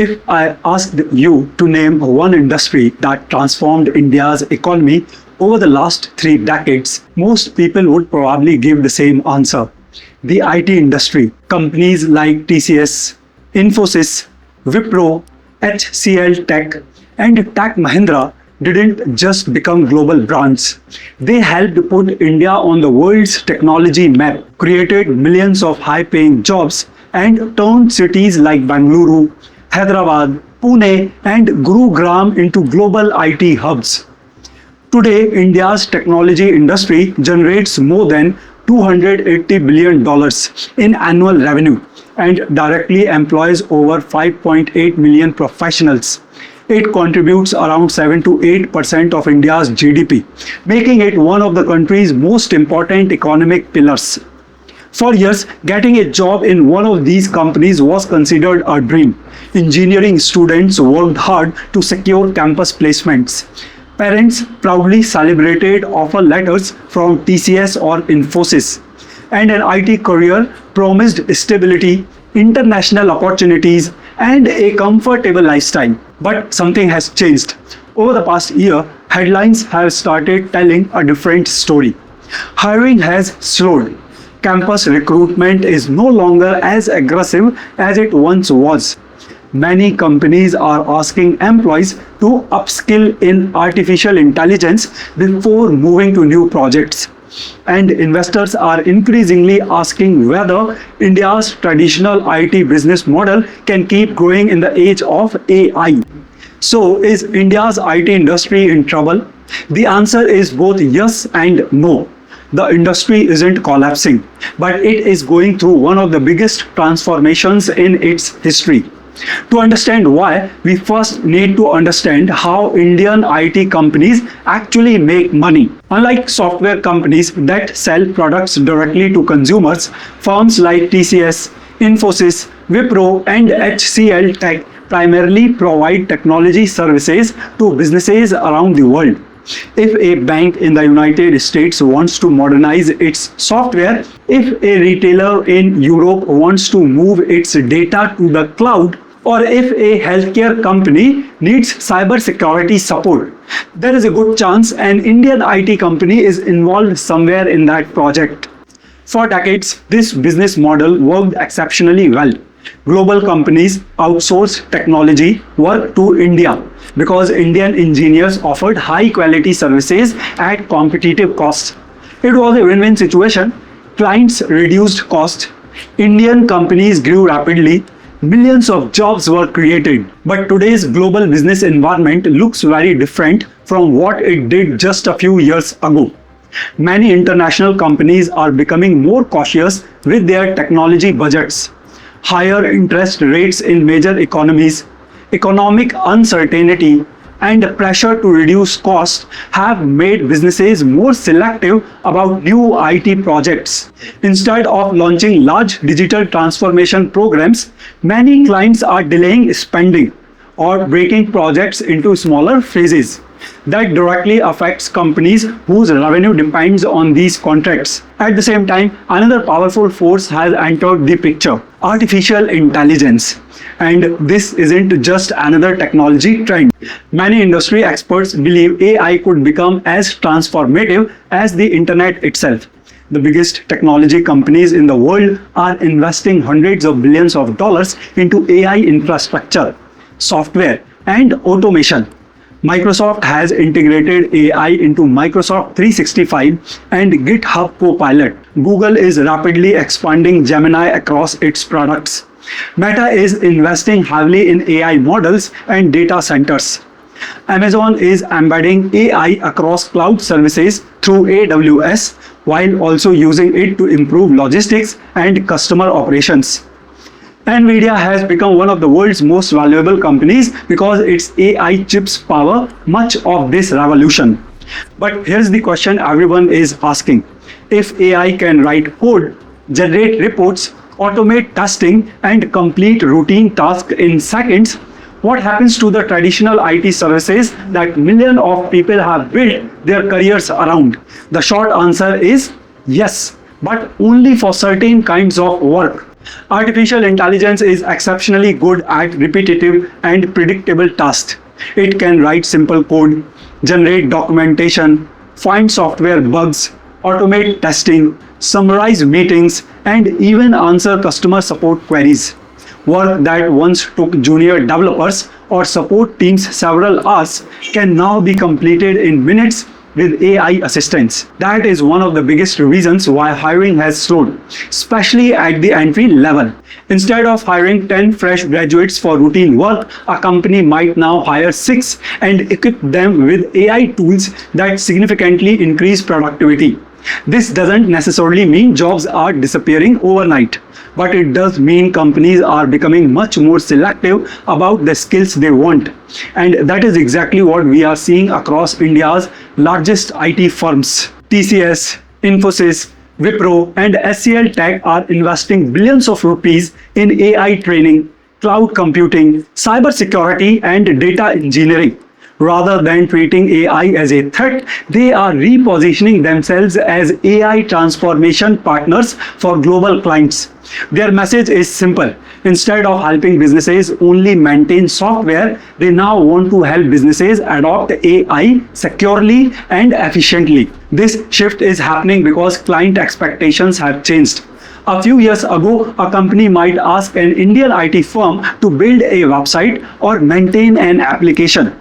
If I asked you to name one industry that transformed India's economy over the last 3 decades, most people would probably give the same answer. The IT industry. Companies like TCS, Infosys, Wipro, HCLTech, and Tech Mahindra didn't just become global brands. They helped put India on the world's technology map, created millions of high-paying jobs, and turned cities like Bangalore, Hyderabad, Pune, and Gurugram into global IT hubs. Today, India's technology industry generates more than $280 billion in annual revenue and directly employs over 5.8 million professionals. It contributes around 7 to 8% of India's GDP, making it one of the country's most important economic pillars. For years, getting a job in one of these companies was considered a dream. Engineering students worked hard to secure campus placements. Parents proudly celebrated offer letters from TCS or Infosys, and an IT career promised stability, international opportunities, and a comfortable lifestyle. But something has changed. Over the past year, headlines have started telling a different story. Hiring has slowed. Campus recruitment is no longer as aggressive as it once was. Many companies are asking employees to upskill in artificial intelligence before moving to new projects. And investors are increasingly asking whether India's traditional IT business model can keep growing in the age of AI. So, is India's IT industry in trouble? The answer is both yes and no. The industry isn't collapsing, but it is going through one of the biggest transformations in its history. To understand why, we first need to understand how Indian IT companies actually make money. Unlike software companies that sell products directly to consumers, firms like TCS, Infosys, Wipro, and HCLTech primarily provide technology services to businesses around the world. If a bank in the United States wants to modernize its software, if a retailer in Europe wants to move its data to the cloud, or if a healthcare company needs cybersecurity support, there is a good chance an Indian IT company is involved somewhere in that project. For decades, this business model worked exceptionally well. Global companies outsourced technology work to India because Indian engineers offered high quality services at competitive costs. It was a win-win situation. Clients reduced cost, Indian companies grew rapidly, millions of jobs were created. But today's global business environment looks very different from what it did just a few years ago. Many international companies are becoming more cautious with their technology budgets. Higher interest rates in major economies, economic uncertainty, and pressure to reduce costs have made businesses more selective about new IT projects. Instead of launching large digital transformation programs, many clients are delaying spending or breaking projects into smaller phases. That directly affects companies whose revenue depends on these contracts. At the same time, another powerful force has entered the picture: artificial intelligence. And this isn't just another technology trend. Many industry experts believe AI could become as transformative as the internet itself. The biggest technology companies in the world are investing hundreds of billions of dollars into AI infrastructure, software, and automation. Microsoft has integrated AI into Microsoft 365 and GitHub Copilot. Google is rapidly expanding Gemini across its products. Meta is investing heavily in AI models and data centers. Amazon is embedding AI across cloud services through AWS while also using it to improve logistics and customer operations. NVIDIA has become one of the world's most valuable companies because its AI chips power much of this revolution. But here's the question everyone is asking. If AI can write code, generate reports, automate testing, and complete routine tasks in seconds, what happens to the traditional IT services that millions of people have built their careers around? The short answer is yes, but only for certain kinds of work. Artificial intelligence is exceptionally good at repetitive and predictable tasks. It can write simple code, generate documentation, find software bugs, automate testing, summarize meetings, and even answer customer support queries. Work that once took junior developers or support teams several hours can now be completed in minutes with AI assistance. That is one of the biggest reasons why hiring has slowed, especially at the entry level. Instead of hiring 10 fresh graduates for routine work, a company might now hire 6 and equip them with AI tools that significantly increase productivity. This doesn't necessarily mean jobs are disappearing overnight, but it does mean companies are becoming much more selective about the skills they want. And that is exactly what we are seeing across India's largest IT firms. TCS, Infosys, Wipro, and HCLTech are investing billions of rupees in AI training, cloud computing, cybersecurity, and data engineering. Rather than treating AI as a threat, they are repositioning themselves as AI transformation partners for global clients. Their message is simple. Instead of helping businesses only maintain software, they now want to help businesses adopt AI securely and efficiently. This shift is happening because client expectations have changed. A few years ago, a company might ask an Indian IT firm to build a website or maintain an application.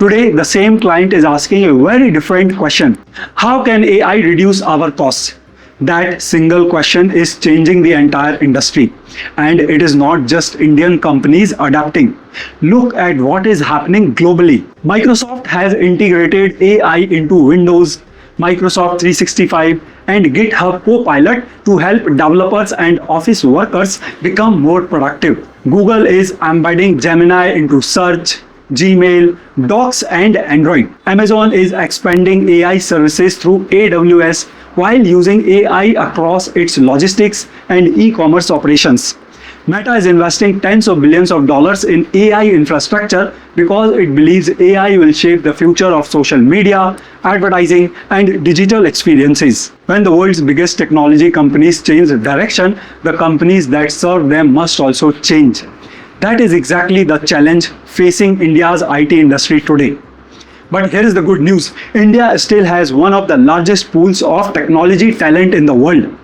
Today, the same client is asking a very different question. How can AI reduce our costs? That single question is changing the entire industry. And it is not just Indian companies adapting. Look at what is happening globally. Microsoft has integrated AI into Windows, Microsoft 365, and GitHub Copilot to help developers and office workers become more productive. Google is embedding Gemini into search, Gmail, Docs, and Android. Amazon is expanding AI services through AWS while using AI across its logistics and e-commerce operations. Meta is investing tens of billions of dollars in AI infrastructure because it believes AI will shape the future of social media, advertising, and digital experiences. When the world's biggest technology companies change direction, the companies that serve them must also change. That is exactly the challenge facing India's IT industry today. But here is the good news. India still has one of the largest pools of technology talent in the world.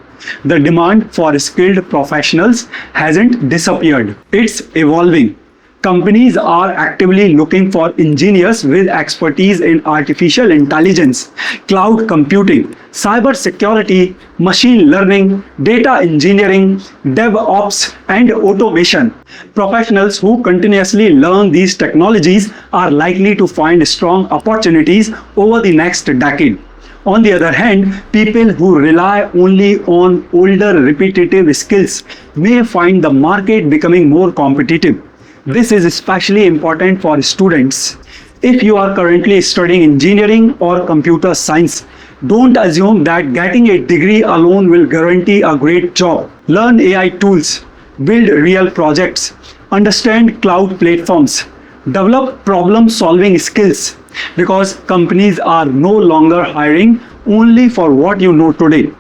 The demand for skilled professionals hasn't disappeared. It's evolving. Companies are actively looking for engineers with expertise in artificial intelligence, cloud computing, cybersecurity, machine learning, data engineering, DevOps, and automation. Professionals who continuously learn these technologies are likely to find strong opportunities over the next decade. On the other hand, people who rely only on older repetitive skills may find the market becoming more competitive. This is especially important for students. If you are currently studying engineering or computer science, don't assume that getting a degree alone will guarantee a great job. Learn AI tools, build real projects, understand cloud platforms, develop problem-solving skills, because companies are no longer hiring only for what you know today.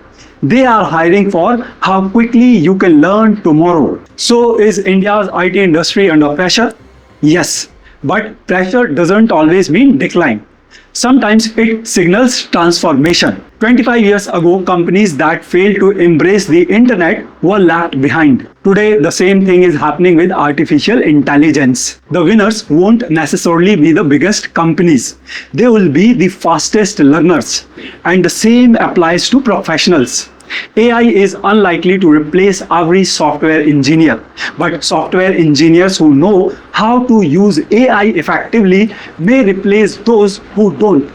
They are hiring for how quickly you can learn tomorrow. So is India's IT industry under pressure? Yes, but pressure doesn't always mean decline. Sometimes it signals transformation. 25 years ago, companies that failed to embrace the internet were left behind. Today, the same thing is happening with artificial intelligence. The winners won't necessarily be the biggest companies. They will be the fastest learners. And the same applies to professionals. AI is unlikely to replace every software engineer, but software engineers who know how to use AI effectively may replace those who don't.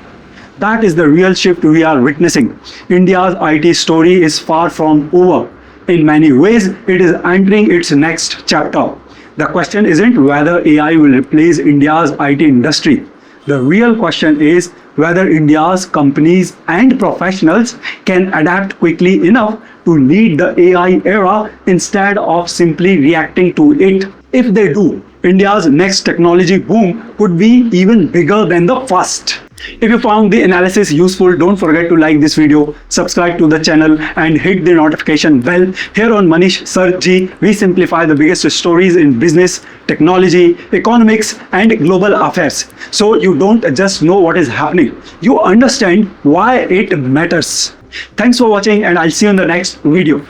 That is the real shift we are witnessing. India's IT story is far from over. In many ways, it is entering its next chapter. The question isn't whether AI will replace India's IT industry. The real question is whether India's companies and professionals can adapt quickly enough to lead the AI era instead of simply reacting to it. If they do, India's next technology boom could be even bigger than the first. If you found the analysis useful, don't forget to like this video, subscribe to the channel and hit the notification bell. Here on ManishSirG, we simplify the biggest stories in business, technology, economics and global affairs. So you don't just know what is happening, you understand why it matters. Thanks for watching and I'll see you in the next video.